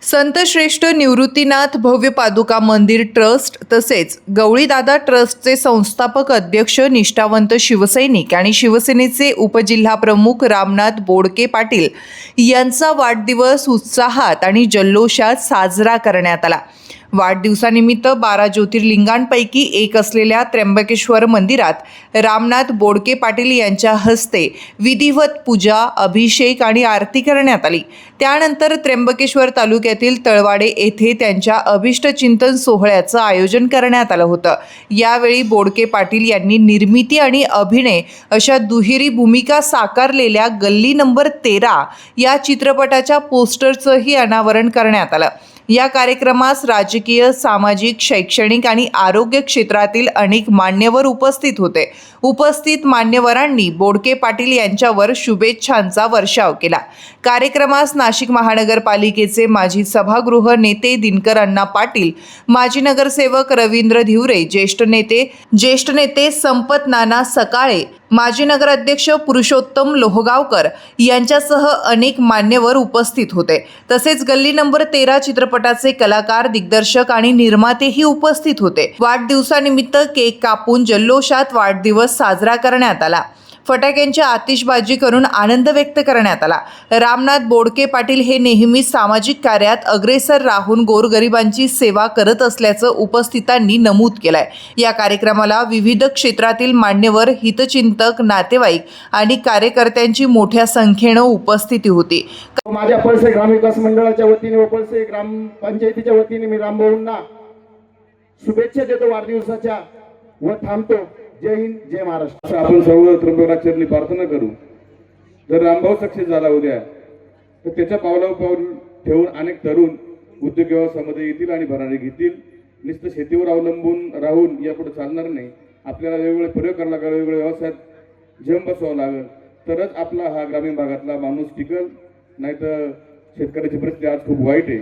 संत श्रेष्ठ निवृत्तीनाथ भव्य पादुका मंदिर ट्रस्ट तसेच गवळीदादा ट्रस्टचे संस्थापक अध्यक्ष निष्ठावंत शिवसैनिक आणि शिवसेनेचे उपजिल्हाप्रमुख रामनाथ बोडके पाटील यांचा वाढदिवस उत्साहात आणि जल्लोषात साजरा करण्यात आला। वाढदिवसानिमित्त 12 ज्योतिर्लिंगांपैकी एक असलेल्या त्र्यंबकेश्वर मंदिरात रामनाथ बोडके पाटील यांच्या हस्ते विधिवत पूजा, अभिषेक आणि आरती करण्यात आली। त्यानंतर त्र्यंबकेश्वर तालुक्यातील तळवाडे येथे त्यांच्या अभिष्ट चिंतन सोहळ्याचं आयोजन करण्यात आलं होतं। यावेळी बोडके पाटील यांनी निर्मिती आणि अभिनय अशा दुहेरी भूमिका साकारलेल्या गल्ली नंबर 13 या चित्रपटाच्या पोस्टरचंही अनावरण करण्यात आलं। या कार्यक्रमास राजकीय, सामाजिक, शैक्षणिक आणि आरोग्य क्षेत्रातील अनेक मान्यवर उपस्थित होते। उपस्थित मान्यवरांनी बोडके पाटील यांच्यावर शुभेच्छांचा वर्षाव केला। कार्यक्रमास नाशिक महानगरपालिकेचे माजी सभागृह नेते दिनकर अण्णा पाटील, माजी नगरसेवक रवींद्र धिवरे, ज्येष्ठ नेते संपत नाना सकाळे, माजी नगराध्यक्ष पुरुषोत्तम लोहगावकर यांच्यासह अनेक मान्यवर उपस्थित होते। तसेच गल्ली नंबर 13 चित्रपटाचे कलाकार, दिग्दर्शक आणि निर्मातेही उपस्थित होते। वाढदिवसानिमित्त केक कापून जल्लोषात वाढदिवस साजरा करण्यात आला। फटाक्यांची आतिषबाजी करून आनंद व्यक्त करण्यात आला। रामनाथ बोडके पाटील हे नेहमी सामाजिक कार्यात अग्रेसर राहून गोरगरिबांची सेवा करत असल्याचं उपस्थितांनी नमूद केलंय। या कार्यक्रमाला विविध क्षेत्रातील मान्यवर, हितचिंतक, नातेवाईक आणि कार्यकर्त्यांची मोठ्या संख्येनं उपस्थिती होती। माझ्या पळसे ग्रामविकास मंडळाच्या वतीने व पळसे ग्रामपंचायतीच्या वतीने मी रामभाऊंना शुभेच्छा देतो वाढदिवसाच्या व थांबतो। जय हिंद, जय महाराष्ट्र। आपण सर्व त्र्यंबकेश्वरनी प्रार्थना करू। जर रामभाऊ सक्सेस झाला उद्या तर त्याच्या पावलावर पाऊल ठेवून अनेक तरुण उद्योग व्यवसायामध्ये येतील आणि भरारी घेतील। नुसतं शेतीवर अवलंबून राहून यापुढे चालणार नाही। आपल्याला वेगवेगळे प्रयोग करायला लागेल, वेगवेगळ्या व्यवसायात जम बसवावं लागेल, तरच आपला हा ग्रामीण भागातला माणूस टिकल। नाहीतर शेतकऱ्याची परिस्थिती आज खूप वाईट आहे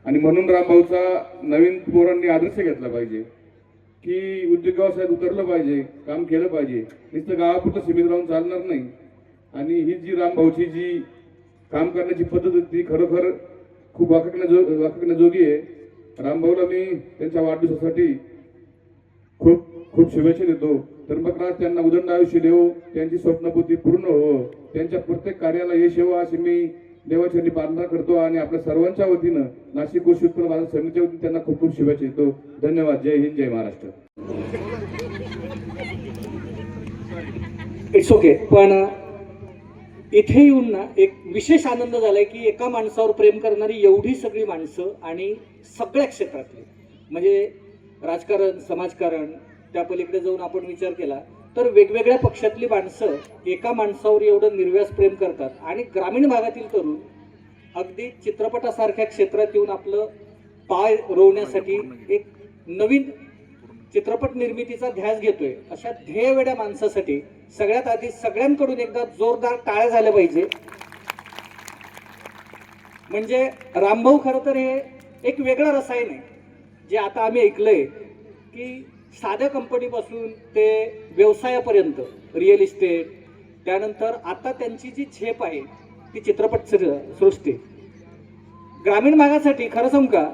आणि म्हणून रामभाऊचा नवीन पोरांनी आदर्श घेतला पाहिजे की उद्योग व्यवसायात उतरलं पाहिजे, काम केलं पाहिजे। नुसतं गावापुरतं सीमित राहून चालणार नाही। आणि ही जी रामभाऊची जी काम करण्याची पद्धत ती खरोखर खूप वाकण्याजोगी आहे। रामभाऊला मी त्यांच्या वाढदिवसासाठी खूप खूप शुभेच्छा देतो। त्र्यंबकराज त्यांना उदंड आयुष्य देवो, त्यांची स्वप्नपूर्ती पूर्ण हो, त्यांच्या प्रत्येक कार्याला यश येवो अशी मी देवाचरणी प्रार्थना करतो आणि आपल्या सर्वांच्या वतीनं नाशिक कृषी उत्पन्न बाजार समितीच्या वतीने त्यांना खूप खूप शुभेच्छा देतो। धन्यवाद। जय हिंद, जय महाराष्ट्र। It's okay. पण इथे येऊन ना एक विशेष आनंद झालाय की एका माणसावर प्रेम करणारी एवढी सगळी माणसं आणि सगळ्या क्षेत्रातली, म्हणजे राजकारण, समाजकारण, त्या पलीकडे जाऊन आपण विचार केला तर वेगवेगळ्या पक्षातली माणसं एका माणसावर एवढं निर्व्यास प्रेम करतात आणि ग्रामीण भागातील तरुण अगदी चित्रपटासारख्या क्षेत्रात येऊन आपलं पाय रोवण्यासाठी एक नवीन चित्रपट निर्मितीचा ध्यास घेतोय। अशा ध्येयवेड्या माणसासाठी सगळ्यात आधी सगळ्यांकडून एकदा जोरदार टाळ्या झाल्या पाहिजे। म्हणजे रामभाऊ खरं तर हे एक वेगळं रसायन आहे जे आता आम्ही ऐकलंय की साध्या कंपनीपासून ते व्यवसायापर्यंत, रिअल इस्टेट, त्यानंतर आता त्यांची जी झेप आहे ती चित्रपट सृष्टी। ग्रामीण भागासाठी खरं सांगू का,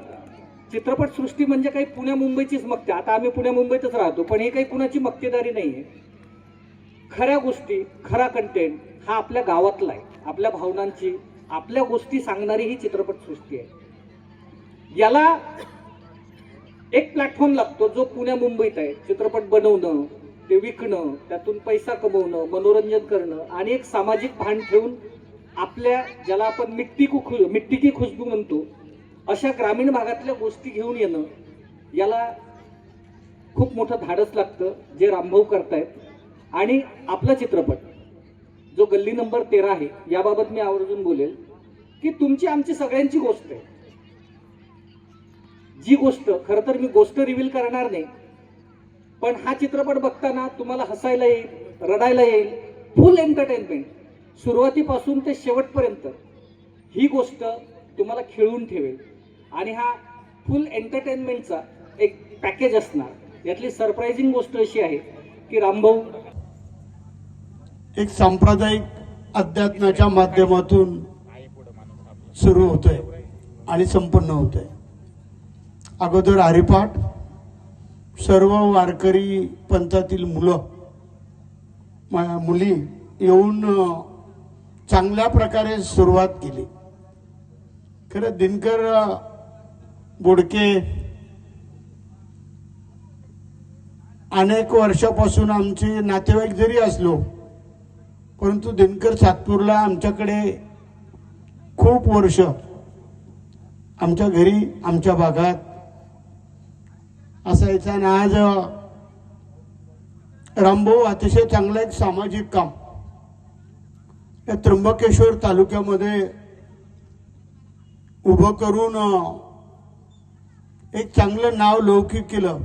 चित्रपट सृष्टी म्हणजे काही पुण्या मुंबईचीच मक्ते। आता आम्ही पुण्या मुंबईतच राहतो, पण हे काही कुणाची मक्तेदारी नाही आहे। खऱ्या गोष्टी, खरा कंटेंट हा आपल्या गावातला आहे, आपल्या भावनांची, आपल्या गोष्टी सांगणारी ही चित्रपट सृष्टी आहे। याला एक प्लॅटफॉर्म लागतो जो पुण्या मुंबईत आहे। चित्रपट बनवणं, ते विकणं, त्यातून पैसा कमवणं, मनोरंजन करणं आणि एक सामाजिक भान ठेवून आपल्या, ज्याला आपण मिट्टी की खुशबू म्हणतो, अशा ग्रामीण भागातल्या गोष्टी घेऊन येणं, याला खूप मोठं धाडस लागतं जे रामभाऊ करतायत। आणि आपला चित्रपट जो गल्ली नंबर 13 आहे याबाबत मी आवर्जून बोलेल की तुमची आमची सगळ्यांची गोष्ट आहे। जी गोष्ट खरं तर मी गोष्ट रिव्हील करणार नाही, पण हा चित्रपट बघताना तुम्हाला हसायला येईल, रडायला येईल, फुल एंटरटेनमेंट सुरुवातीपासून ते शेवटपर्यंत ही गोष्ट तुम्हाला खिळवून ठेवेल आणि हा फुल एंटरटेनमेंटचा एक पॅकेज असणार। यातली सरप्राइजिंग गोष्ट अशी आहे की रामभाऊ एक सांप्रदायिक अध्यात्माच्या माध्यमातून सुरू होतोय। आणि संपन्न होत आहे. अगोदर हरिपाठ, सर्व वारकरी पंथातील मुली येऊन चांगल्या प्रकारे सुरुवात केली. खरं दिनकर बोडके अनेक वर्षापासून आमचे नातेवाईक जरी असलो, परंतु दिनकर सातपूरला आमच्याकडे खूप वर्ष आमच्या घरी आमच्या भागात असायचा. आणि आज रामभाऊ अतिशय चांगलं एक सामाजिक काम या त्र्यंबकेश्वर तालुक्यामध्ये उभं करून एक चांगलं नाव लौकिक केलं.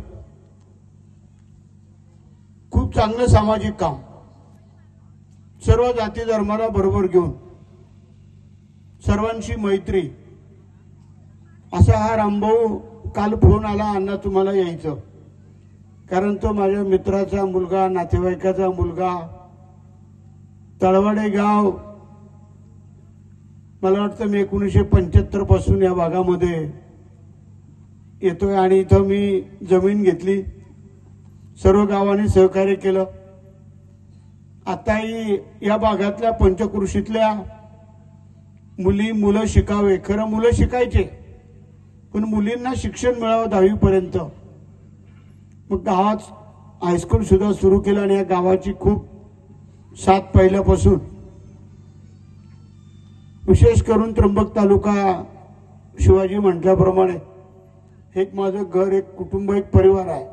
खूप चांगलं सामाजिक काम, सर्व जाती धर्माला बरोबर घेऊन सर्वांशी मैत्री. असा हा रामभाऊ काल फोन आला, अण्णा तुम्हाला यायचं. कारण तो माझ्या मित्राचा मुलगा, नातेवाईकाचा मुलगा, तळवडे गाव, मला वाटतं मी 1975 पासून या भागामध्ये येतोय आणि इथं मी जमीन घेतली. सर्व गावांनी सहकार्य केलं. आताही या भागातल्या पंचकृषीतल्या मुलं शिकावे. खरं मुलं शिकायचे, पण मुलींना शिक्षण मिळावं 10वी पर्यंत. मग गावात हायस्कूल सुद्धा सुरू केलं आणि या गावाची खूप साथ पहिल्यापासून. विशेष करून त्र्यंबक तालुका शिवाजी म्हटल्याप्रमाणे एक माझं घर, एक कुटुंब, एक परिवार आहे.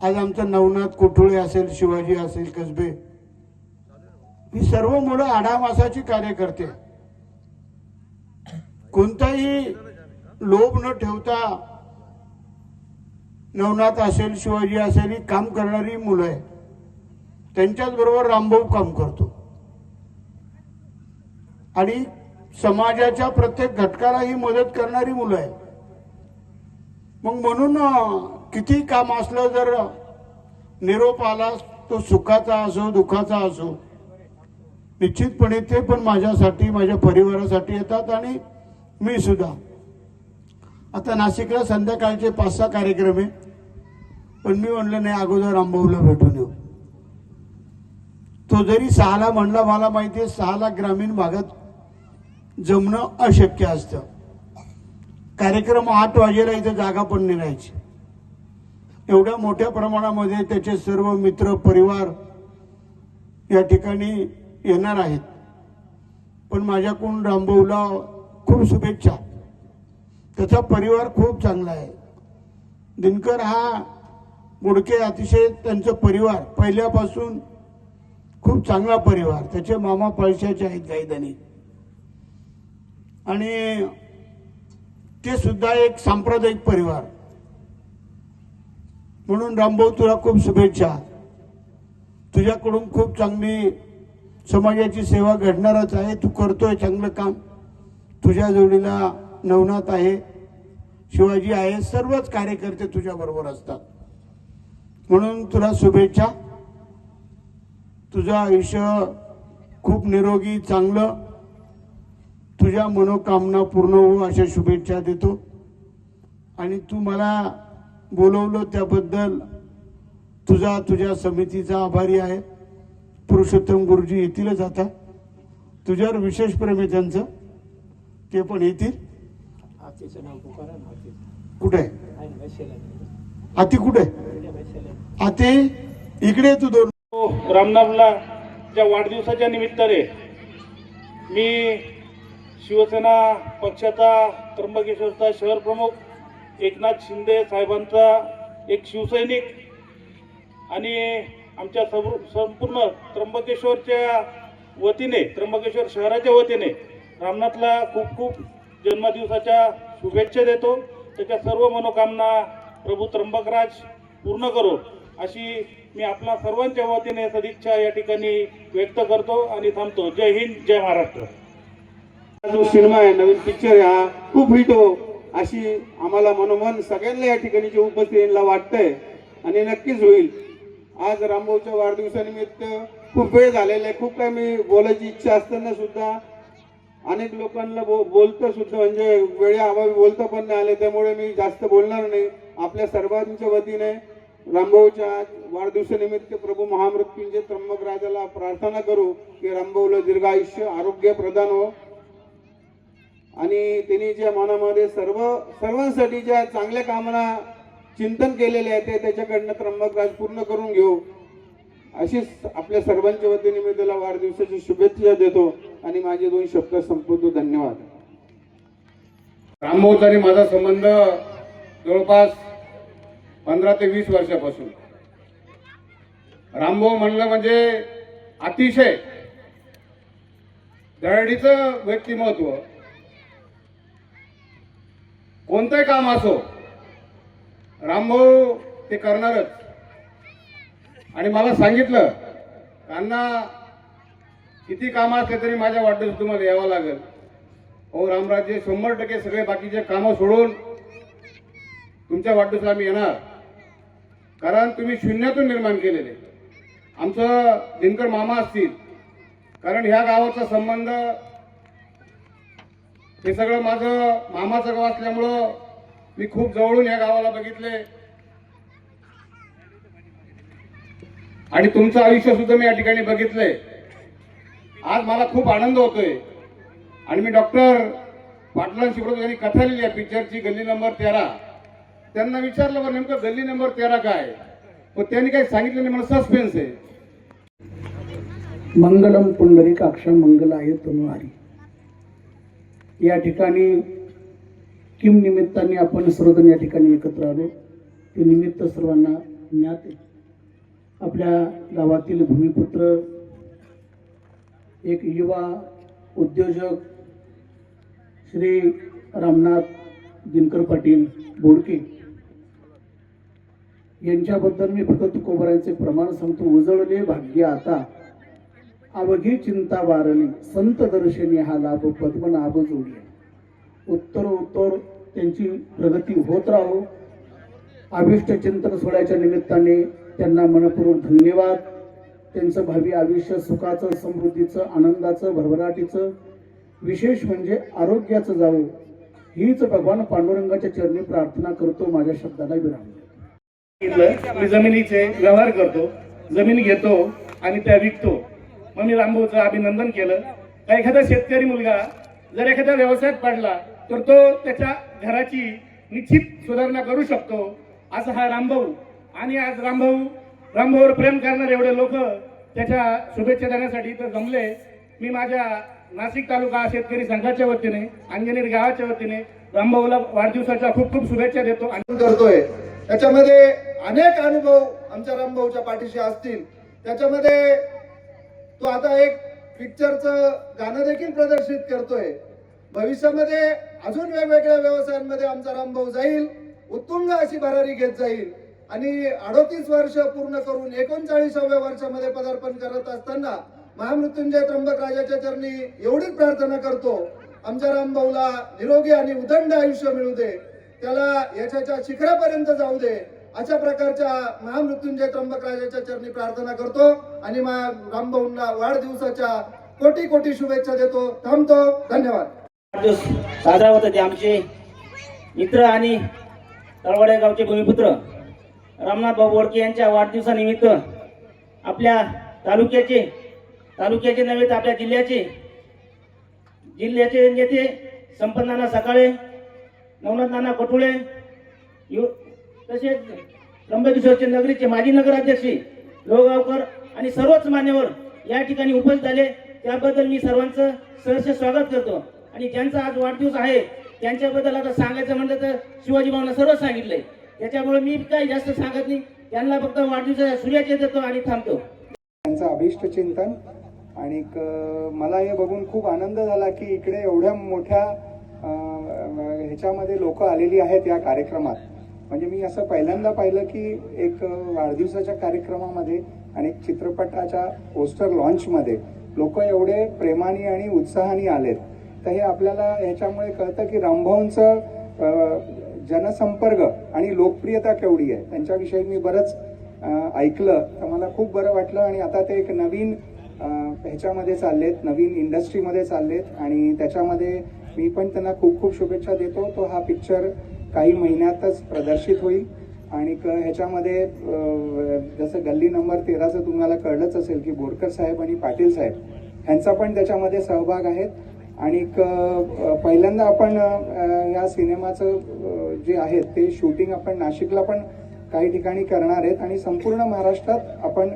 आज आमचा नवनाथ कोठुळे असेल, शिवाजी असेल, कसबे, ही सर्व मुलं आडामासाची कार्य करते. कोणताही लोभ न ठेवता नवनाथ असेल, शिवाजी असेल, ही काम करणारी मुलं आहे. त्यांच्याच बरोबर रामभाऊ काम करतो आणि समाजाच्या प्रत्येक घटकाला ही मदत करणारी मुलं आहे. मग म्हणून किती काम असलं, जर निरोप आला, तो सुखाचा असो दुःखाचा असो, निश्चितपणे ते पण माझ्यासाठी, माझ्या परिवारासाठी येतात आणि मी सुद्धा. आता नाशिकला संध्याकाळचे 5-6 कार्यक्रम आहे, पण मी म्हणलं नाही, अगोदर रामभाऊला भेटून येऊ. तो जरी 6ला म्हणला, मला माहिती आहे 6ला ग्रामीण भागात जमणं अशक्य असतं. कार्यक्रम 8 वाजेला इथे जागा पण नाही राहायची. एवढ्या मोठ्या प्रमाणामध्ये त्याचे सर्व मित्र परिवार या ठिकाणी येणार आहेत. पण माझ्याकडून रामभाऊला खूप शुभेच्छा. त्याचा परिवार खूप चांगला आहे. दिनकर हा बोडके अतिशय, त्यांचं परिवार पहिल्यापासून खूप चांगला परिवार. त्याचे मामा पळशाचे आहेत गायधनी, आणि ते सुद्धा एक सांप्रदायिक परिवार. म्हणून रामभाऊ तुला खूप शुभेच्छा. तुझ्याकडून खूप चांगली समाजाची सेवा घडणारच आहे. तू करतोय चांगलं काम. तुझ्या जोडीला नवनाथ आहे, शिवाजी आहे, सर्वच कार्यकर्ते तुझ्या बरोबर असतात. म्हणून तुला शुभेच्छा. तुझं आयुष्य खूप निरोगी, चांगलं, तुझ्या मनोकामना पूर्ण हो अशा शुभेच्छा देतो. आणि तू मला बोलवलं त्याबद्दल तुझ्या समितीचा आभारी आहे. पुरुषोत्तम गुरुजी येतीलच आता. तुझ्यावर विशेष प्रेम आहे त्यांचं, ते पण येतील. कुठे आती, कुठे आते? इकडे तू. दोन रामनाथला च्या वाढदिवसाच्या निमित्ताने मी शिवसेना पक्षाचा त्र्यंबकेश्वरचा शहर प्रमुख एकनाथ शिंदे साहेबांचा एक शिवसैनिक आणि आमच्या संपूर्ण त्र्यंबकेश्वरच्या वतीने, त्र्यंबकेश्वर शहराच्या वतीने रामनाथला खूप खूप जन्मदिवसाच्या शुभेच्छा देतो. त्याच्या सर्व मनोकामना प्रभू त्र्यंबकराज पूर्ण करो अशी मी आपल्या सर्वांच्या वतीने सदिच्छा या ठिकाणी व्यक्त करतो आणि थांबतो. जय हिंद, जय महाराष्ट्र. जो सिनेमा आहे, नवीन पिक्चर आहे, हा खूप हिट हो अशी आम्हाला मनोमन सगळ्यांना या ठिकाणीच्या उपस्थितीला वाटतंय आणि नक्कीच होईल. आज रामभाऊच्या वाढदिवसानिमित्त खूप वेळ झालेला आहे. खूप काही मी बोलायची इच्छा असताना सुद्धा अनेक लोकांना बोलतं सुद्धा, म्हणजे वेळेअभावी बोलतं पण नाही आले, त्यामुळे मी जास्त बोलणार नाही. आपल्या सर्वांच्या वतीने रामभाऊच्या वाढदिवसानिमित्त प्रभू महामृत्युंजय त्र्यंबक राजाला प्रार्थना करू की रामभाऊला दीर्घ आयुष्य आरोग्य प्रदान हो आणि त्यांनी ज्या मनामध्ये सर्वांसाठी ज्या चांगल्या कामना चिंतन केलेले आहे ते त्याच्याकडनं त्र्यंबक राज पूर्ण करून घेऊ, अशीच आपल्या सर्वांच्या वतीने मी त्याला वाढदिवसाची शुभेच्छा देतो आणि माझे 2 शब्द संपवतो. धन्यवाद. रामभाऊचा आणि माझा संबंध जवळपास 15 ते 20 वर्षापासून. रामभाऊ म्हणलं म्हणजे अतिशय दरडीचं व्यक्तिमत्व. कोणतंही काम असो रामभाऊ ते करणारच. आणि मला सांगितलं, त्यांना किती कामं असले तरी माझ्या वाढदिवसाला तुम्हाला यावं लागेल. हो रामराजे, 100% सगळे बाकीचे कामं सोडून तुमच्या वाढदिवसाला आम्ही येणार, कारण तुम्ही शून्यातून निर्माण केलेले. आमचं दिनकर मामा असतील, कारण ह्या गावाचा संबंध हे सगळं माझं मामाचं गाव असल्यामुळं मी खूप जवळून या गावाला बघितले आणि तुमचं आयुष्य सुद्धा मी या ठिकाणी बघितलंय. आज मला खूप आनंद होतोय. आणि मी डॉक्टर पाटलां शिवराज यांनी कथा लिहिली आहे पिक्चरची, गल्ली नंबर 13. त्यांना विचारलं बरं नेमकं गल्ली नंबर 13 काय, पण त्यांनी काही सांगितलं नाही. मला सस्पेन्स आहे. मंगलम पुंडरीकाक्ष मंगलाय तनुहारी. या ठिकाणी किम निमित्ताने आपण सर्वजण या ठिकाणी एकत्र आलो. ते निमित्त सर्वांना ज्ञात आहे. आपल्या गावातील भूमिपुत्र, एक युवा उद्योजक श्री रामनाथ दिनकर पाटील बोडके यांच्याबद्दल मी फक्त तुकोबरांचे प्रमाण सांगतो. उजळले भाग्य आता अवघी चिंता वारली, संत दर्शनी हा लाभ पद्मनाभ जोडी. उत्तर त्यांची प्रगती होत राहो. अभिष्ट चिंतन सोहळ्याच्या निमित्ताने त्यांना मनपूर्वक धन्यवाद. त्यांचं भावी आयुष्य सुखाचं, समृद्धीचं, आनंदाचं, भरभराटीचं, विशेष म्हणजे आरोग्याचं जावो, हीच भगवान पांडुरंगाच्या चरणी प्रार्थना करतो. माझ्या शब्दाला विराम देतो. मी जमिनीचे व्यवहार करतो, जमीन घेतो आणि त्या विकतो. मग मी रामभाऊचं अभिनंदन केलं. एखादा शेतकरी मुलगा जर एखाद्या व्यवसायात पडला तर तो त्याच्या घराची निश्चित सुधारणा करू शकतो, असा हा रामभाऊ. आणि आज रामभाऊवर प्रेम करणारे एवढे लोक त्याच्या शुभेच्छा देण्यासाठी इथं जमले. मी माझ्या नाशिक तालुका शेतकरी संघाच्या वतीने, अंजनेर गावाच्या वतीने रामभाऊला वाढदिवसाच्या खूप खूप शुभेच्छा देतो. करतोय त्याच्यामध्ये अनेक अनुभव आमच्या रामभाऊच्या पाठीशी असतील. त्याच्यामध्ये तो आता एक पिक्चरचं गाणं देखील प्रदर्शित करतोय. भविष्यामध्ये अजून वेगवेगळ्या व्यवसायांमध्ये आमचा रामभाऊ जाईल, उत्तुंग अशी भरारी घेत जाईल. आणि 38 वर्ष पूर्ण करून 39व्या वर्षामध्ये पदार्पण करत असताना महामृत्युंजय त्र्यंबक राजाच्या चरणी एवढीच प्रार्थना करतो, आमच्या रामभाऊला निरोगी आणि उदंड आयुष्य मिळू दे, त्याला यशाच्या शिखरापर्यंत जाऊ दे, अशा प्रकारच्या महामृत्युंजय त्र्यंबक राजाच्या चरणी प्रार्थना करतो. आणि रामभाऊंना वाढदिवसाच्या कोटी कोटी शुभेच्छा देतो. थांबतो. धन्यवाद. साजरा होता ते आमचे मित्र आणि तळवडे गावचे भूमिपुत्र रामनाथ भाऊ बोडके यांच्या वाढदिवसानिमित्त आपल्या तालुक्याचे नव्हे तर आपल्या जिल्ह्याचे नेते संपत नाना सकाळे, नवनाथ नाना कटुळे, तसेच त्र्यंबकेश्वरचे नगरीचे माजी नगराध्यक्ष लोहगावकर आणि सर्वच मान्यवर या ठिकाणी उपस्थित झाले. त्याबद्दल मी सर्वांचं सहर्ष स्वागत करतो. आणि ज्यांचा आज वाढदिवस आहे त्यांच्याबद्दल आता सांगायचं म्हटलं तर शिवाजी भाऊंना सर्व सांगितलंय, त्याच्यामुळे मी काही जास्त सांगत नाही. त्यांना फक्त वाढदिवसाच्या शुभेच्छा देतो आणि थांबतो. त्यांचं अभिष्ट चिंतन. आणि मला हे बघून खूप आनंद झाला की इकडे एवढ्या मोठ्या ह्याच्यामध्ये लोक आलेली आहेत या कार्यक्रमात. म्हणजे मी असं पहिल्यांदा पाहिलं की एक वाढदिवसाच्या कार्यक्रमामध्ये आणि एक चित्रपटाच्या पोस्टर लॉन्चमध्ये लोक एवढे प्रेमाने आणि उत्साहाने आलेत. तर हे आपल्याला ह्याच्यामुळे कळतं की रामभाऊंचं जनसंपर्क आणि लोकप्रियता केवढी आहे. त्यांच्याविषयी मी बरंच ऐकलं तर मला खूप बरं वाटलं. आणि आता ते एक नवीन ह्याच्यामध्ये चाललेत, नवीन इंडस्ट्रीमध्ये चाललेत आणि त्याच्यामध्ये मी पण त्यांना खूप खूप शुभेच्छा देतो. तो हा पिक्चर काही महिन्यातच प्रदर्शित होईल आणि ह्याच्यामध्ये जसं गल्ली नंबर 13चं तुम्हाला कळलंच असेल की बोरकर साहेब आणि पाटील साहेब ह्यांचा पण त्याच्यामध्ये सहभाग आहे. आणि पहिल्यांदा आपण या सिनेमाचं जे आहे ते शूटिंग आपण नाशिकला पण काही ठिकाणी करणार आहेत आणि संपूर्ण महाराष्ट्रात आपण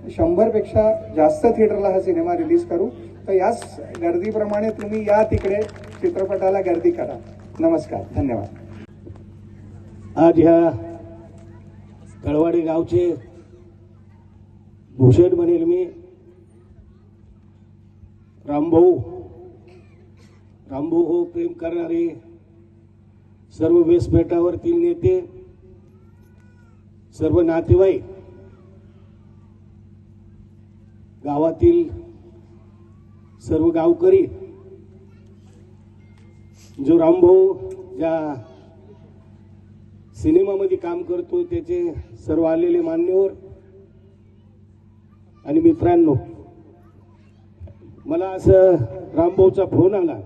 100पेक्षा जास्त थिएटरला हा सिनेमा रिलीज करू. तर याच गर्दीप्रमाणे तुम्ही या तिकडे चित्रपटाला गर्दी करा. नमस्कार, धन्यवाद. आज ह्या कळवाडी गावचे भूषण म्हणेल मी, रामभाऊ हो प्रेम करणारे सर्व व्यासपीठावरतील नेते, सर्व नातेवाईक, गावातील सर्व गावकरी, जो रामभाऊ ज्या सिनेमामध्ये काम करतो त्याचे सर्व आलेले मान्यवर आणि मित्रांनो, मला असं रामभाऊचा फोन आला.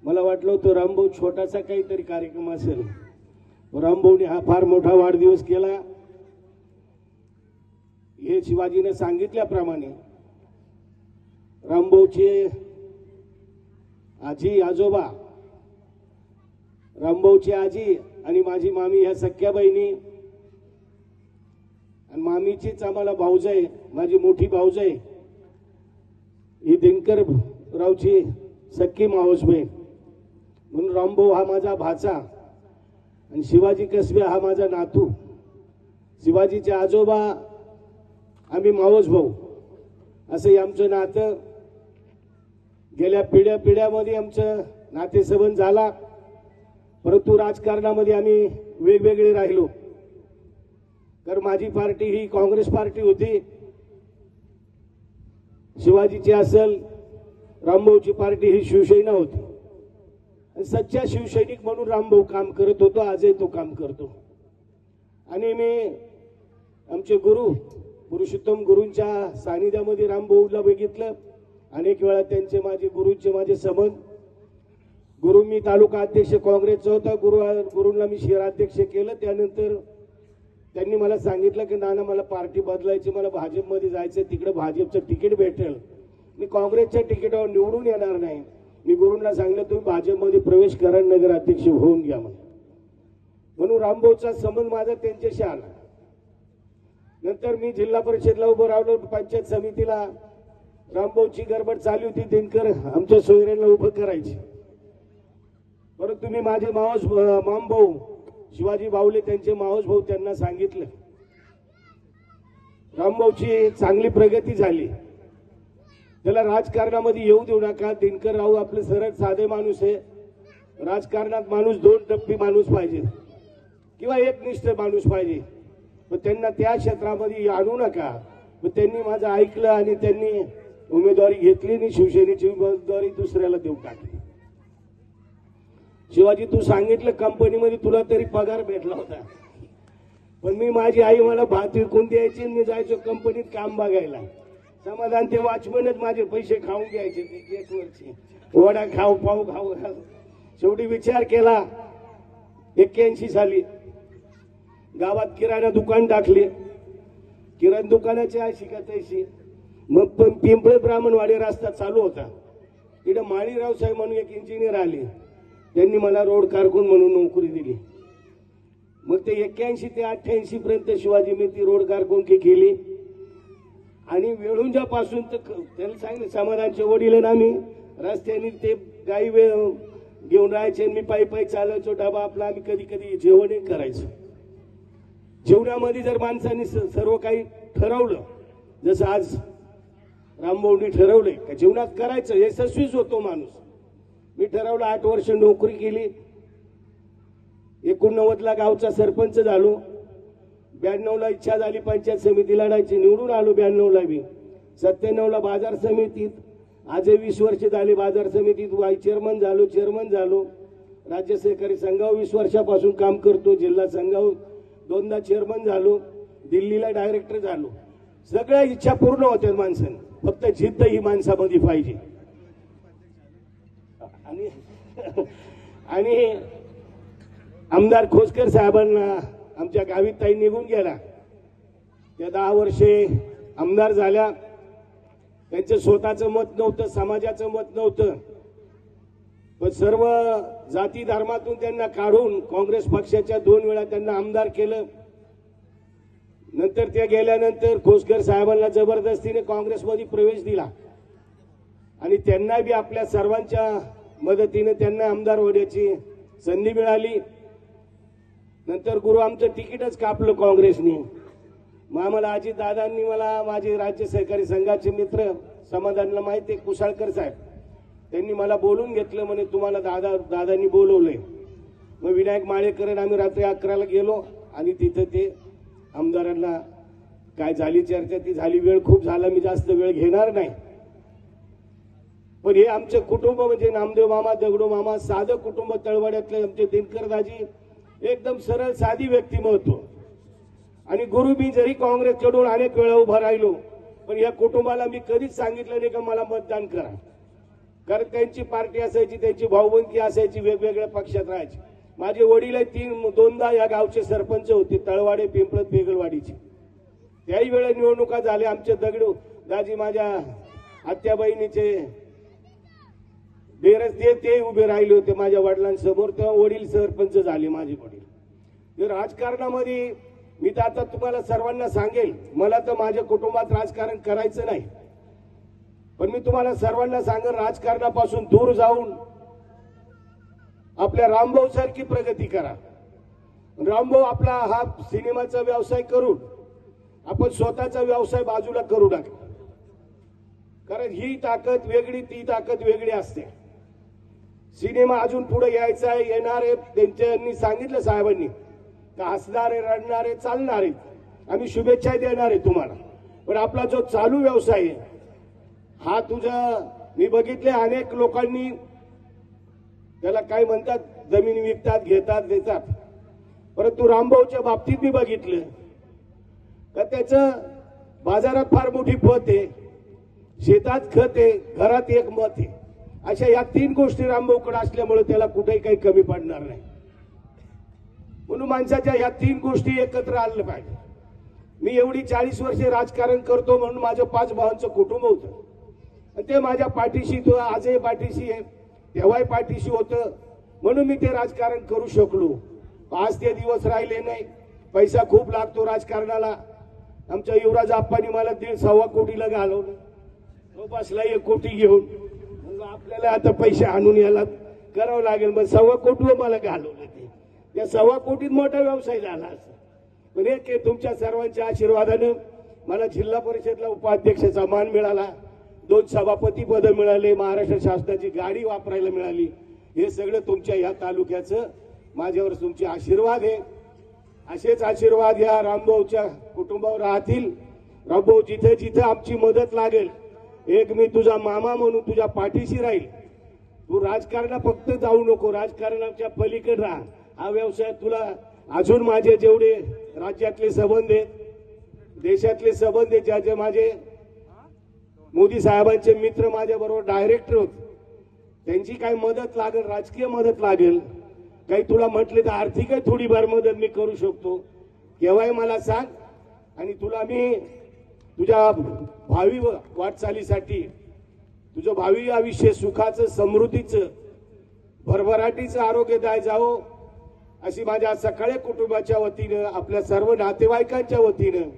मला वाटलं होतं रामभाऊ छोटासा काहीतरी कार्यक्रम असेल. रामभाऊने हा फार मोठा वाढदिवस केला. हे शिवाजीने सांगितल्याप्रमाणे रामभाऊचे आजी आजोबा, रामभाऊची आजी आणि माझी मामी ह्या सख्या बहिणी आणि मामीचीच आम्हाला भाऊजाई, माझी मोठी भाऊजाई ही दिनकर रावची सख्खी मावस बहीण. म्हणून रामभाऊ हा माझा भाचा आणि शिवाजी कसबे हा माझा नातू. शिवाजीचे आजोबा, आम्ही मावस भाऊ, असं आमचं नातं गेल्या पिढ्यामध्ये आमचं नातेसंबंध झाला. परंतु राजकारणामध्ये आम्ही वेगवेगळे राहिलो. कारण माझी पार्टी ही काँग्रेस पार्टी होती, शिवाजीची असेल, रामभाऊची पार्टी ही शिवसेना होती. सच्चा शिवसैनिक म्हणून रामभाऊ काम करत होतो, आजही तो काम करतो. आणि मी आमचे गुरु पुरुषोत्तम गुरूंच्या सानिध्यामध्ये रामभाऊला बघितलं. अनेक वेळा त्यांचे माझे संबंध. गुरु मी तालुका अध्यक्ष काँग्रेसचा होता, गुरूंना मी शहराध्यक्ष केलं. त्यानंतर त्यांनी मला सांगितलं की नाना मला पार्टी बदलायची, मला भाजपमध्ये जायचं, तिकडे भाजपचं तिकीट भेटेल, मी काँग्रेसच्या तिकीटावर निवडून येणार नाही. मी गुरूंना सांगितलं तुम्ही भाजपमध्ये प्रवेश करा, नगराध्यक्ष होऊन घ्या म्हणून रामभाऊचा संबंध माझा त्यांच्याशी आला. नंतर मी जिल्हा परिषदला उभं राहिलो, पंचायत समितीला रामभाऊची गडबड चालू होती, दिनकर आमच्या सोयऱ्यांना उभं करायची. परंतु मी माझे मामभाऊ शिवाजी बावले त्यांचे मावस भाऊ त्यांना सांगितलं. रामभाऊची चांगली प्रगती झाली, त्याला राजकारणामध्ये येऊ देऊ नका. दिनकर राव आपले सरळ साधे माणूस आहे. राजकारणात माणूस 2 टप्पी माणूस पाहिजे किंवा एकनिष्ठ माणूस पाहिजे, पण त्यांना त्या क्षेत्रामध्ये आणू नका. पण त्यांनी माझं ऐकलं आणि त्यांनी उमेदवारी घेतली आणि शिवसेनेची उमेदवारी दुसऱ्याला देऊन टाकली. शिवाजी तू सांगितलं कंपनीमध्ये तुला तरी पगार भेटला होता, पण मी माझी आई मला भात विकून द्यायची, मी जायचो कंपनीत काम बघायला. समाधान ते वॉचमनच माझे पैसे खाऊन घ्यायचे, गेटवरचे वडा खाऊ पाव खाऊ. शेवटी विचार केला, 81 साली गावात किराणा दुकान टाकले. किराणा दुकानाची अशी का तशी. मग पण पिंपळे ब्राह्मणवाडी रस्ता चालू होता, तिथे माळीराव साहेब म्हणून एक इंजिनियर आले, त्यांनी मला रोड कारकून म्हणून नोकरी दिली. मग ते 81 ते 88 पर्यंत शिवाजी मी ती रोड कारकूनकी केली. आणि वेळुंजा पासून तर त्याला सांगितलं समाधानचे वडील ना, मी रस्त्याने ते गाई घेऊन राहायचे, मी पायी चालायचो. डबा आपला आम्ही कधी कधी जेवणही करायचो. जेवणामध्ये जर माणसाने सर्व काही ठरवलं, जसं आज रामभाऊनी ठरवलंय का जीवनात करायचं, यशस्वीच होतो माणूस. मी ठरवलं, 8 वर्ष नोकरी केली. 89ला गावचा सरपंच झालो. 92ला इच्छा झाली पंचायत समिती लढायची, निवडून आलो. 92ला मी 97ला बाजार समितीत, आजही 20 वर्ष झाले बाजार समितीत चेअरमन झालो. राज्य सहकारी संघावर 20 वर्षापासून काम करतो. जिल्हा संघावर 2दा चेअरमन झालो. दिल्लीला डायरेक्टर झालो. सगळ्या इच्छा पूर्ण होत्या माणसाने. फक्त जिद्द ही माणसामध्ये पाहिजे. आणि आणि आमदार खोसकर साहेबांना आमच्या गावी ताई निघून गेला. त्या 10 वर्षे आमदार झाल्या. त्यांचं स्वतःचं मत नव्हतं, समाजाचं मत नव्हतं, पण सर्व जाती धर्मातून त्यांना काढून काँग्रेस पक्षाच्या 2 वेळा त्यांना आमदार केलं. नंतर त्या गेल्यानंतर खोसकर साहेबांना जबरदस्तीने काँग्रेसमध्ये प्रवेश दिला आणि त्यांना बी आपल्या सर्वांच्या मदतीने त्यांना आमदार होण्याची संधी मिळाली. नंतर गुरु आमचं तिकीटच कापलं काँग्रेसने. मग आम्हाला अजितदादांनी, मला माझे राज्य सहकारी संघाचे मित्र समाधानला माहिती आहे कुसाळकर साहेब, त्यांनी मला बोलून घेतलं. म्हणे तुम्हाला दादांनी बोलवलंय. मग विनायक माळेकर आम्ही रात्री 11ला गेलो आणि तिथं ते आमदारांना काय झाली चर्चा ती झाली. वेळ खूप झाला, मी जास्त वेळ घेणार नाही. पण हे आमचं कुटुंब म्हणजे नामदेव मामा, दगडू मामा, साधं कुटुंब, तळवाड्यातले आमचे दिनकरदाजी, एकदम सरळ साधी व्यक्तिमत्व. आणि गुरु, मी जरी काँग्रेसकडून अनेक वेळा उभा राहिलो, पण या कुटुंबाला मी कधीच सांगितलं नाही का मला मतदान करा. कारण त्यांची पार्टी असायची, त्यांची भाऊबंदी असायची, वेगवेगळ्या पक्षात राहायची. माझे वडील 2दा या गावचे सरपंच होते, तळवाडे, पिंपळत, बेगलवाडीचे. त्याही वेळेला निवडणुका झाल्या. आमचे दगडू दाजी, माझ्या आत्याबाईनीचे बेरस ते उभे राहिले होते माझ्या वडिलांसमोर. तेव्हा वडील सरपंच झाले माझे वडील. राजकारणामध्ये मी तर आता तुम्हाला सर्वांना सांगेल, मला तर माझ्या कुटुंबात राजकारण करायचं नाही, पण मी तुम्हाला सर्वांना सांगेल, राजकारणापासून दूर जाऊन आपल्या रामभाऊ सारखी प्रगती करा. रामभाऊ आपला हा सिनेमाचा व्यवसाय करून आपण स्वतःचा व्यवसाय बाजूला करू नका. कारण ही ताकद वेगळी, ती ताकद वेगळी असते. सिनेमा अजून पुढे यायचा आहे, येणार आहे. त्यांनी सांगितलं साहेबांनी का हसणारे, रडणारे, चालणारे, आम्ही शुभेच्छा देणार आहे तुम्हाला. पण आपला जो चालू व्यवसाय आहे हा मी बघितले अनेक लोकांनी त्याला काय म्हणतात, जमीन विकतात, घेतात, देतात. परंतु रामभाऊच्या बाबतीत मी बघितलं का त्याचं बाजारात फार मोठी पत आहे, शेतात खत आहे, घरात एक मत आहे. अशा या 3 गोष्टी रामभाऊकडे असल्यामुळे त्याला कुठेही काही कमी पडणार नाही. म्हणून माणसाच्या या 3 गोष्टी एकत्र आणलं पाहिजे. मी एवढी 40 वर्षे राजकारण करतो म्हणून माझं 5 भावांचं कुटुंब होतं आणि ते माझ्या पाठीशी, तो आजही पाठीशी आहे, तेव्हाही पाठीशी होतं, म्हणून मी ते राजकारण करू शकलो. आज ते दिवस राहिले नाही. पैसा खूप लागतो राजकारणाला. आमच्या युवराज आप्पांनी मला 1.5 कोटीला घालवलं. तो बसला 1 कोटी घेऊन. आपल्याला आता पैसे आणून याला करावं लागेल, मग 1.25 कोटी मला घालवलं. त्या 1.25 कोटीत मोठा व्यवसाय झाला असं. पण एक तुमच्या सर्वांच्या आशीर्वादानं मला जिल्हा परिषदला उपाध्यक्षाचा मान मिळाला, 2 सभापती पद मिळाले, महाराष्ट्र शासनाची गाडी वापरायला मिळाली. हे सगळं तुमच्या या तालुक्याचं माझ्यावर तुमचे आशीर्वाद आहे. असेच आशीर्वाद या रामभाऊच्या कुटुंबावर राहतील. रामभाऊ, जिथे जिथे आमची मदत लागेल, एक मी तुझा मामा म्हणून तुझ्या पाठीशी राहील. तू राजकारणात फक्त जाऊ नको, राजकारणाच्या पलीकडे राहा. हा व्यवसाय तुला अजून माझे जेवढे राज्यातले संबंध आहेत, देशातले संबंध आहेत, ज्याचे माझे मोदी साहेबांचे मित्र माझ्या बरोबर डायरेक्टर होते, त्यांची काही मदत लागेल, राजकीय मदत लागेल, काही तुला म्हटले तर आर्थिकही थोडीफार मदत मी करू शकतो, केव्हाही मला सांग. आणि तुला मी तुझ्या भावी वाटचालीसाठी, तुझं भावी आयुष्य सुखाचं, समृद्धीचं, भरभराटीचं, आरोग्यदायी जावो अशी माझ्या सगळ्या कुटुंबाच्या वतीनं, आपल्या सर्व नातेवाईकांच्या वतीनं,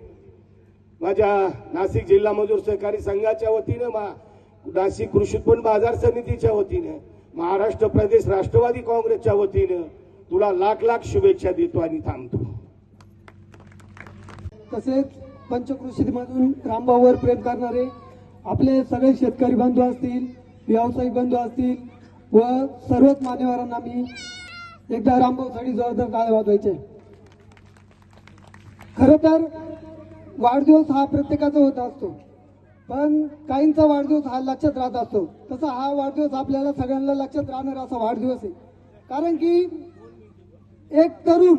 माझ्या नाशिक जिल्हा मजूर सहकारी संघाच्या वतीनं, नाशिक कृषी उत्पन्न बाजार समितीच्या वतीनं, महाराष्ट्र प्रदेश राष्ट्रवादी काँग्रेसच्या वतीनं तुला लाख लाख शुभेच्छा देतो आणि थांबतो. तसेच पंचकृषीमधून रामभाऊवर प्रेम करणारे आपले सगळे शेतकरी बंधू असतील, व्यावसायिक बंधू असतील व सर्वच मान्यवरांना मी एकदा रामभाऊसाठी जोरदार टाळ्या वाजवायचे. खरं तर वाढदिवस हा प्रत्येकाचा होत असतो, पण काहींचा वाढदिवस हा लक्षात राहत असतो. तसा हा वाढदिवस आपल्याला सगळ्यांना लक्षात राहणार असा वाढदिवस आहे. कारण की एक तरुण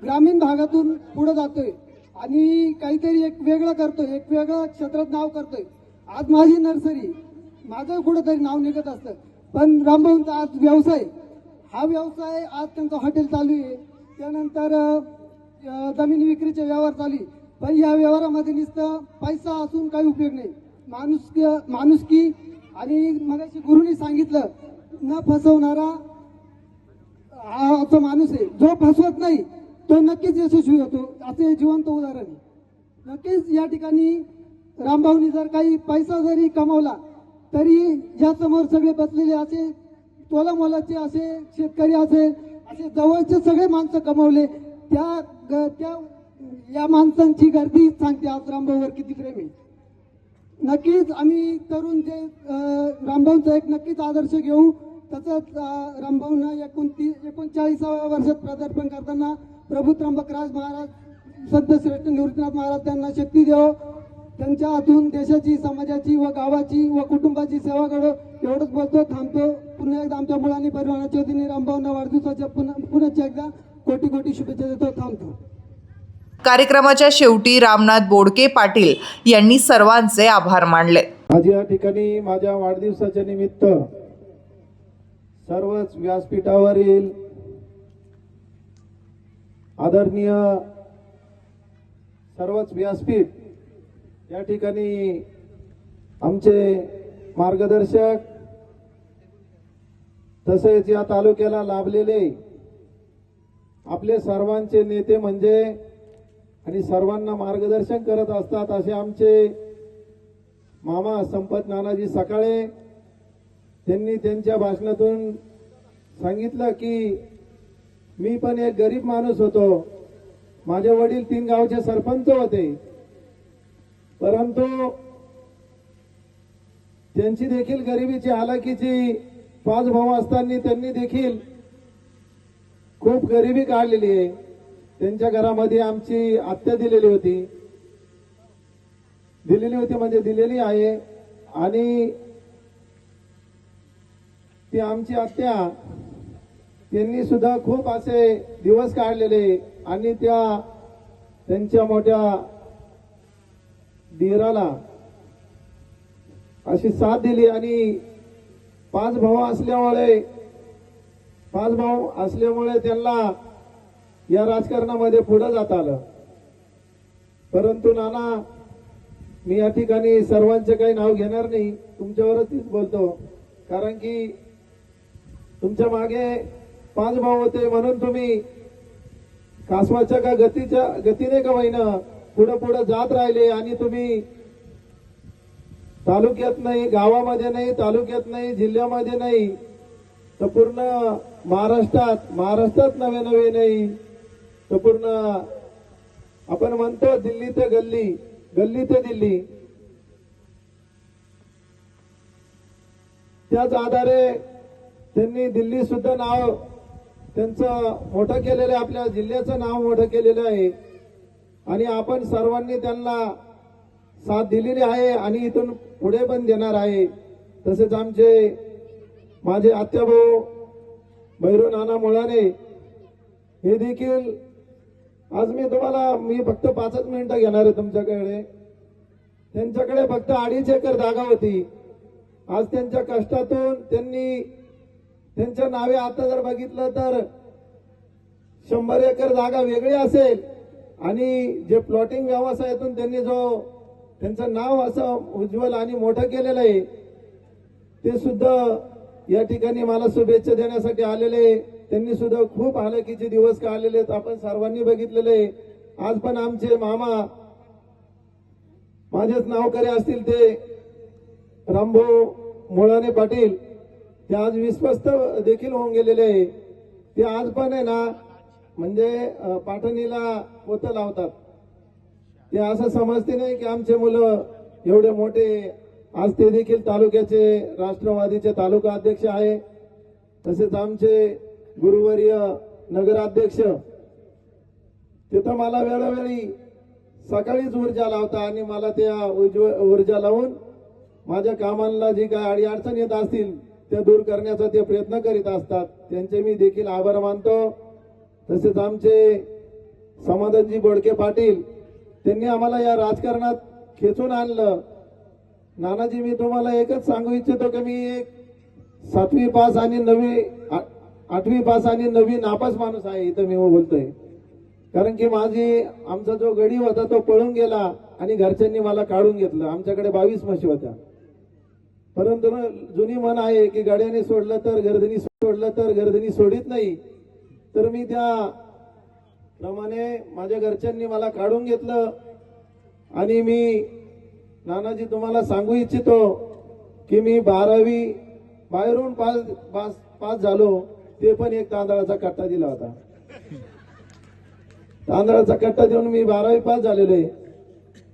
ग्रामीण भागातून पुढे जातोय आणि काहीतरी एक वेगळं करतोय, एक वेगळं क्षेत्रात नाव करतोय. आज माझी नर्सरी, माझं कुठंतरी नाव निघत असतं, पण रामभाऊंचा आज व्यवसाय, हा व्यवसाय आज त्यांचं हॉटेल चालू आहे, त्यानंतर जमीन विक्रीचे व्यवहार चालू आहे. पण या व्यवहारामध्ये नुसतं पैसा असून काही उपयोग नाही. माणुसकी आणि मगाशी गुरुनी सांगितलं, न फसवणारा हा असा माणूस आहे. जो फसवत नाही तो नक्कीच यशस्वी होतो, असे जिवंत उदाहरण आहे. नक्कीच या ठिकाणी रामभाऊनी जर काही पैसा जरी कमावला तरी या समोर सगळे बसलेले असे तोलामोलाचे असे शेतकरी असे जवळचे सगळे माणसं कमावले. त्या या माणसांची गर्दी सांगते आज रामभाऊवर किती प्रेम आहे. नक्कीच आम्ही तरुण जे रामभाऊंचा एक नक्कीच आदर्श घेऊ. तसंच रामभाऊंना 39व्या वर्षात पदार्पण करताना प्रभू त्र्यंबकराज महाराज, संत श्रेष्ठ निवृत्तीनाथ महाराज त्यांना शक्ती देव, त्यांच्या हातून देशाची, समाजाची व गावाची व कुटुंबाची सेवा करो. एवढंच बोलतो, थांबतो. पुन्हा एकदा आमच्या मुलांनी परिवाराच्या वतीने रामभाऊंना वाढदिवसाच्या पुन्हा एकदा कोटी कोटी शुभेच्छा देतो. थांबतो. कार्यक्रमाच्या शेवटी रामनाथ बोडके पाटील यांनी सर्वांचे आभार मानले. आज या ठिकाणी माझ्या वाढदिवसाच्या निमित्त सर्वच व्यासपीठावरील आदरणीय सर्वच व्यासपीठ, या ठिकाणी आमचे मार्गदर्शक, तसेच या तालुक्याला लाभलेले आपले सर्वांचे नेते म्हणजे आणि सर्वांना मार्गदर्शन करत असतात असे आमचे मामा संपत नानाजी सकाळे, त्यांनी त्यांच्या भाषणातून सांगितलं की मी पण एक गरीब माणूस होतो. माझे वडील 3 गावचे सरपंच होते, परंतु त्यांची देखील गरिबीची, हालाकीची 5 भाऊ असताना त्यांनी देखील खूप गरिबी काढलेली आहे. त्यांच्या घरामध्ये आमची आत्या दिलेली होती म्हणजे दिलेली आहे, आणि ती आमची आत्या त्यांनी सुद्धा खूप असे दिवस काढलेले, आणि त्यांच्या मोठ्या दीराला अशी साथ दिली. आणि 5 भाऊ असल्यामुळे त्यांना या राजकारणामध्ये पुढे जाता आलं. परंतु नाना, मी या ठिकाणी सर्वांचे काही नाव घेणार नाही, तुमच्यावरच बोलतो, कारण की तुमच्या मागे 5 भाऊ होते म्हणून तुम्ही कासवाच्या का गतीने का होईना पुढे जात राहिले, आणि तुम्ही तालुक्यात नाही, गावामध्ये नाही, तालुक्यात नाही, जिल्ह्यामध्ये नाही, तर पूर्ण महाराष्ट्रात नवे नाही, तर पूर्ण आपण म्हणतो दिल्ली ते गल्ली, गल्ली ते दिल्ली, त्याच आधारे त्यांनी दिल्ली सुद्धा नाव त्यांचं मोठं केलेलं आहे, आपल्या जिल्ह्याचं नाव मोठं केलेलं आहे, आणि आपण सर्वांनी त्यांना साथ दिलेली आहे आणि इथून पुढे पण देणार आहे. तसेच माझे आत्याभाऊ भैरू नाना मुळाने हे देखील, आज मी फक्त 5 मिनिटं घेणार आहे तुमच्याकडे. त्यांच्याकडे फक्त 2.5 एकर जागा होती. आज त्यांच्या कष्टातून त्यांच्या नावे आता जर बघितलं तर 100 एकर जागा वेगळी असेल, आणि जे प्लॉटिंग व्यवसायातून त्यांनी त्यांचं नाव असं उज्ज्वल आणि मोठं केलेलं आहे, ते सुद्धा या ठिकाणी मला शुभेच्छा देण्यासाठी आलेले. त्यांनी सुद्धा खूप हालाकीचे दिवस काढलेले आहेत, आपण सर्वांनी बघितलेले. आज पण आमचे मामा, माझेच नावकरे असतील ते रामभाऊ मुळाने पाटील, ते आज विश्वस्त देखील होऊन गेलेले आहे. ते आज पण आहे ना, म्हणजे पाठणीला पोतं लावतात. ते असं समजते नाही की आमचे मुलं एवढे मोठे. आज ते देखील तालुक्याचे राष्ट्रवादीचे तालुका अध्यक्ष आहे. तसेच आमचे गुरुवर्य नगराध्यक्ष, तिथं मला वेळोवेळी सकाळीच ऊर्जा लावता, आणि मला त्या ऊर्जा लावून माझ्या कामांना जी काय अडचण येत असतील त्या दूर करण्याचा ते प्रयत्न करीत असतात. त्यांचे मी देखील आभार मानतो. तसेच आमचे समाधानजी बोडके पाटील, त्यांनी आम्हाला या राजकारणात खेचून आणलं. नानाजी, मी तुम्हाला एकच सांगू इच्छितो की मी एक 7वी पास आणि 8वी पास आणि 9वी नापास माणूस आहे इथं मी बोलतोय. कारण की आमचा जो गडी होता तो पळून गेला आणि घरच्यांनी मला काढून घेतलं. आमच्याकडे 22 म्हशी होत्या. परंतु जुनी म्हण आहे की गाड्याने सोडलं तर गर्दनी सोडित नाही. तर मी त्या प्रमाणे माझ्या घरच्यांनी मला काढून घेतलं. आणि मी नानाजी तुम्हाला सांगू इच्छितो की मी 12वी बाहेरून पास झालो, ते पण एक तांदळाचा कट्टा दिला होता. तांदळाचा कट्टा देऊन मी 12वी पास झालेलो आहे.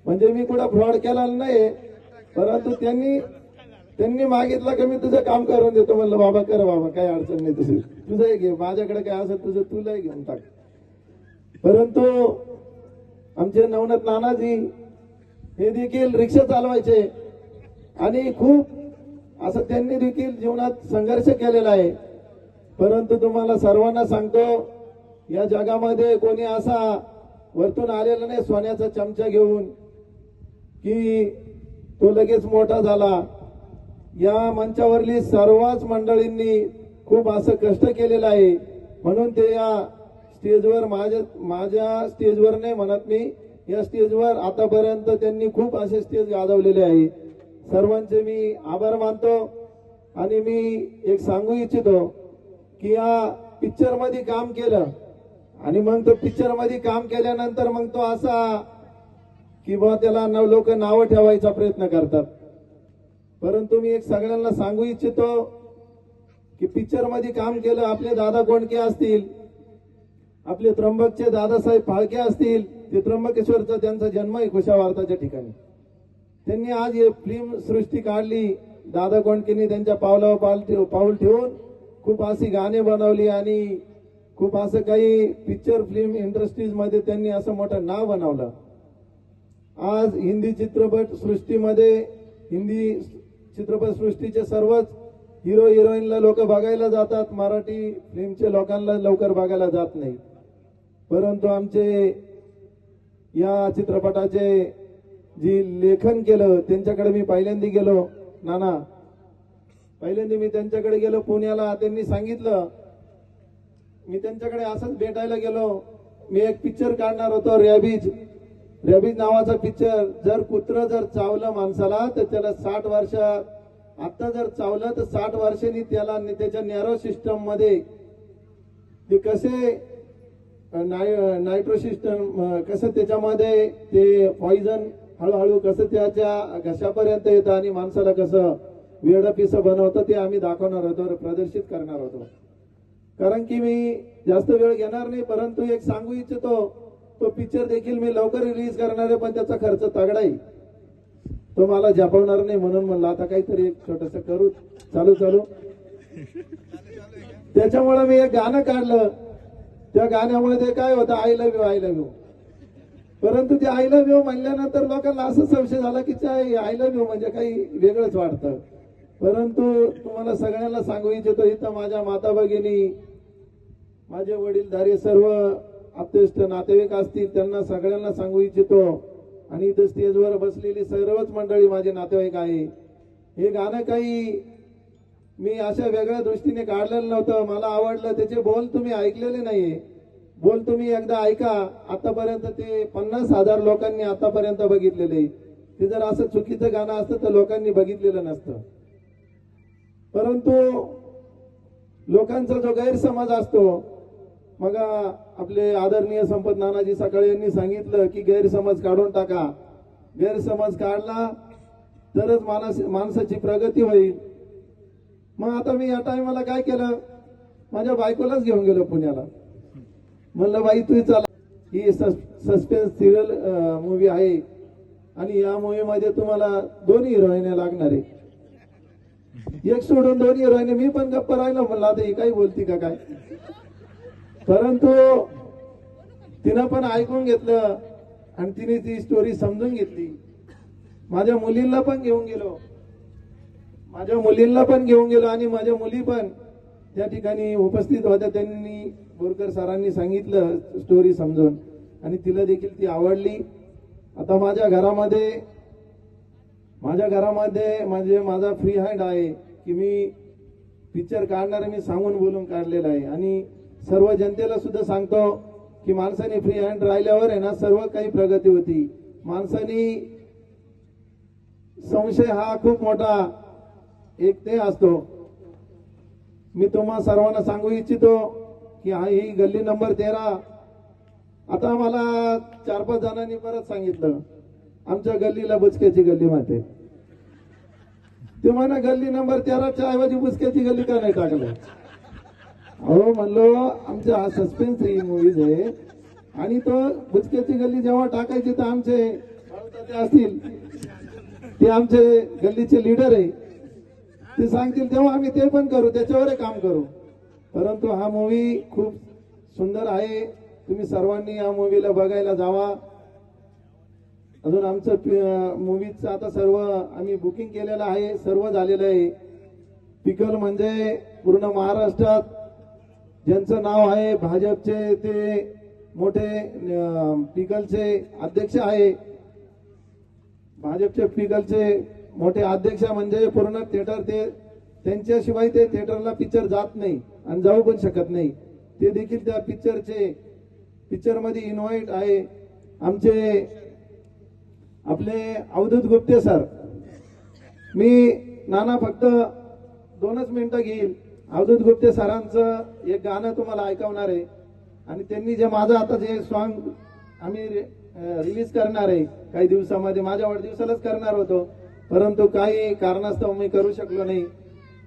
म्हणजे मी कुठं फ्रॉड केला नाही. परंतु त्यांनी मागितलं की मी तुझं काम करून देतो. म्हणलं बाबा कर बाबा, काही अडचण नाही, तुझं घे, माझ्याकडे काय असेल तुझं तुला घेऊन टाक. परंतु आमचे नवनाथ नानाजी हे देखील रिक्षा चालवायचे आणि खूप असं त्यांनी देखील जीवनात संघर्ष केलेला आहे. परंतु तुम्हाला सर्वांना सांगतो, या जगामध्ये कोणी असा वरतून आलेला नाही सोन्याचा चमचा घेऊन की तो लगेच मोठा झाला. या मंचावरली सर्वच मंडळींनी खूप असं कष्ट केलेलं आहे. म्हणून ते या स्टेजवर माझ्या स्टेजवर नाही म्हणत मी, या स्टेजवर आतापर्यंत त्यांनी खूप असे स्टेज गाजवलेले आहे. सर्वांचे मी आभार मानतो. आणि मी एक सांगू इच्छितो की या पिक्चर मध्ये काम केलं आणि मग तो पिक्चर मध्ये काम केल्यानंतर मग तो असा की बा त्याला लोक नावं ठेवायचा प्रयत्न करतात. परंतु मी एक सगळ्यांना सांगू इच्छितो की पिक्चर मध्ये काम केलं. आपले दादा कोंडके असतील, आपले त्र्यंबकचे दादासाहेब फाळके असतील, ते त्र्यंबकेश्वरचा त्यांचा जन्म आहे कुशावार्ताच्या ठिकाणी. त्यांनी आज हे फिल्म सृष्टी काढली. दादा कोंडकेंनी त्यांच्या पावलावर पाऊल ठेवून खूप अशी गाणे बनवली आणि खूप असं काही पिक्चर फिल्म इंडस्ट्रीज मध्ये त्यांनी असं मोठं नाव बनवलं. आज हिंदी चित्रपट सृष्टीचे सर्वच हिरो हिरोईनला लोक बघायला जातात. मराठी फिल्मचे लोकांना लवकर बघायला जात नाही. परंतु आमचे या चित्रपटाचे जी लेखन केलं त्यांच्याकडे मी पहिल्यांदा गेलो. पहिल्यांदा मी त्यांच्याकडे गेलो पुण्याला. त्यांनी सांगितलं, मी त्यांच्याकडे असंच भेटायला गेलो. मी एक पिक्चर काढणार होतो, रॅबीज नावाचा पिक्चर. जर कुत्र जर चावलं माणसाला तर त्याला 60 वर्ष, आता जर चावलं तर 60 वर्षांनी त्याला त्याच्या नॅरो सिस्टम मध्ये ते कसे नायट्रो सिस्टम कसं त्याच्यामध्ये ते पॉइझन हळूहळू कसं त्याच्या घशापर्यंत येतं आणि माणसाला कसं वेडं पिसं बनवतं ते आम्ही दाखवणार होतो, प्रदर्शित करणार होतो. कारण की मी जास्त वेळ घेणार नाही. परंतु एक सांगू इच्छितो, तो पिक्चर देखील मी लवकर रिलीज करणार आहे, पण त्याचा खर्च तगडा आहे. तो मला झेपवणार नाही. म्हणून म्हणलं आता काहीतरी एक छोटस करू चालू. त्याच्यामुळे मी एक गाणं काढलं. त्या गाण्यामध्ये काय होतं, आय लव्ह यू. परंतु ते आय लव्ह यू म्हणल्यानंतर लोकांना असं संशय झाला की आय लव्ह यू म्हणजे काही वेगळंच वाटतं. परंतु तुम्हाला सगळ्यांना सांगू इच्छितो, इथं माझ्या माता भगिनी, माझे वडीलधारी सर्व आप्तेष्ट नातेवाईक असतील, त्यांना सगळ्यांना सांगू इच्छितो. आणि इथं स्टेजवर बसलेली सर्वच मंडळी माझे नातेवाईक आहे. हे गाणं काही मी अशा वेगळ्या दृष्टीने काढलेलं नव्हतं. मला आवडलं. त्याचे बोल तुम्ही ऐकलेले नाहीये. बोल तुम्ही एकदा ऐका. आतापर्यंत ते 50,000 लोकांनी आतापर्यंत बघितलेले. ते जर असं चुकीचं गाणं असतं तर लोकांनी बघितलेलं नसतं. परंतु लोकांचा जो गैरसमज असतो, मग आपले आदरणीय संपत नानाजी सकाळे यांनी सांगितलं की गैरसमज काढून टाका. गैरसमज काढला तरच माणसाची प्रगती होईल. मग आता मी या टायमाला काय केलं, माझ्या बायकोलाच घेऊन गेलो पुण्याला. म्हणलं बाई तू चला, ही सस्पेन्स सिरियल मूवी आहे आणि या मूवी मध्ये तुम्हाला 2 हिरोईन लागणार आहे. एक सोडून 2 हिरोईन. मी पण गप्प राहिलो. म्हणलं आता ही काही बोलती का काय. परंतु तिनं पण ऐकून घेतलं आणि तिने ती स्टोरी समजून घेतली. माझ्या मुलींना पण घेऊन गेलो आणि माझ्या मुली पण त्या ठिकाणी उपस्थित होत्या. त्यांनी बोरकर सरांनी सांगितलं स्टोरी समजून आणि तिला देखील ती आवडली. आता माझ्या घरामध्ये माझ्या घरामध्ये म्हणजे माझा फ्री हँड आहे की मी पिक्चर काढणारे मी सांगून बोलून काढलेला आहे आणि सर्व जनतेला सुद्धा सांगतो की माणसाने फ्री हँड राहिल्यावर आहे ना सर्व काही प्रगती होती. माणसाने संशय हा खूप मोठा एक ते असतो. मी तुम्हा सर्वांना सांगू इच्छितो की ही गल्ली नंबर 13. आता मला 4-5 जणांनी परत सांगितलं आमच्या गल्लीला बुचक्याची गल्ली म्हणते. ते म्हणा गल्ली नंबर 13च्या ऐवजी बुचक्याची गल्ली का नाही टाकलं. अहो म्हणलो आमच्या हा सस्पेन्स ही मूवीज आहे आणि तो बुचक्याची गल्ली जेव्हा टाकायची तर आमचे ते असतील ते आमचे गल्लीचे लीडर आहे ते सांगतील तेव्हा आम्ही ते पण करू, त्याच्यावर काम करू. परंतु हा मूवी खूप सुंदर आहे. तुम्ही सर्वांनी या मूवीला बघायला जावा. अजून आमचं मूवीचं आता सर्व आम्ही बुकिंग केलेलं आहे, सर्व झालेलं आहे. पिकल म्हणजे पूर्ण महाराष्ट्रात ज्यांचं नाव आहे भाजपचे ते मोठे पिकलचे अध्यक्ष आहे. भाजपचे पिकलचे मोठे अध्यक्ष म्हणजे पूर्ण थिएटर ते त्यांच्याशिवाय ते थिएटरला पिक्चर जात नाही आणि जाऊ पण शकत नाही. ते देखील त्या पिक्चर मध्ये इन्व्हाइट आहे. आमचे आपले अवधूत गुप्ते सर. मी नाना फक्त 2च मिनिटं घेईल. अवधूत गुप्ते सरांचं एक गाणं तुम्हाला ऐकवणार आहे आणि त्यांनी जे माझं आता जे सॉन्ग आम्ही रिलीज करणार आहे काही दिवसामध्ये, माझ्या वाढदिवसालाच करणार होतो परंतु काही कारणास्तव मी करू शकलो नाही.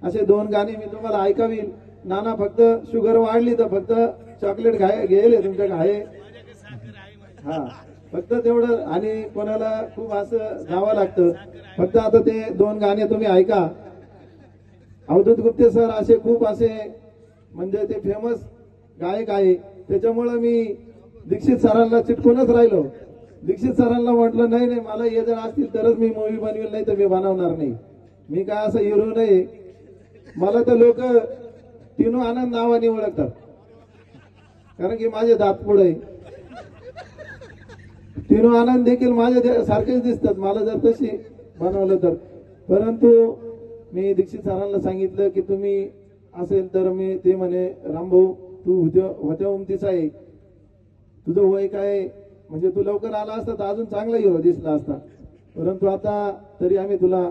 असे 2 गाणे मी तुम्हाला ऐकावील. नाना फक्त शुगर वाढली तर फक्त चॉकलेट घ्यायला तुमच्या आहे हा फक्त तेवढं आणि कोणाला खूप असं जावं लागतं. फक्त आता ते 2 गाणे तुम्ही ऐका. अवधूत गुप्ते सर असे खूप असे म्हणजे ते फेमस गायक आहे. त्याच्यामुळं मी दीक्षित सरांना चिटकूनच राहिलो. दीक्षित सरांना म्हटलं नाही नाही मला हे जर असतील तरच मी मूवी बनवेल, नाही तर मी बनवणार नाही. मी काय असं हिरो नाही. मला तर लोक टिनू आनंद नावाने ओळखतात कारण की माझे दात पुढे. टिनू आनंद देखील माझ्या सारखेच दिसतात मला जर तशी बनवलं तर. परंतु मी दीक्षित सरांना सांगितलं की तुम्ही असेल तर मी ते म्हणे रामभाऊ तू होत्या उमतीचा आहे, तुझं वय काय म्हणजे तू लवकर आला असता तर अजून चांगला हिरो दिसला असता. परंतु आता तरी आम्ही तुला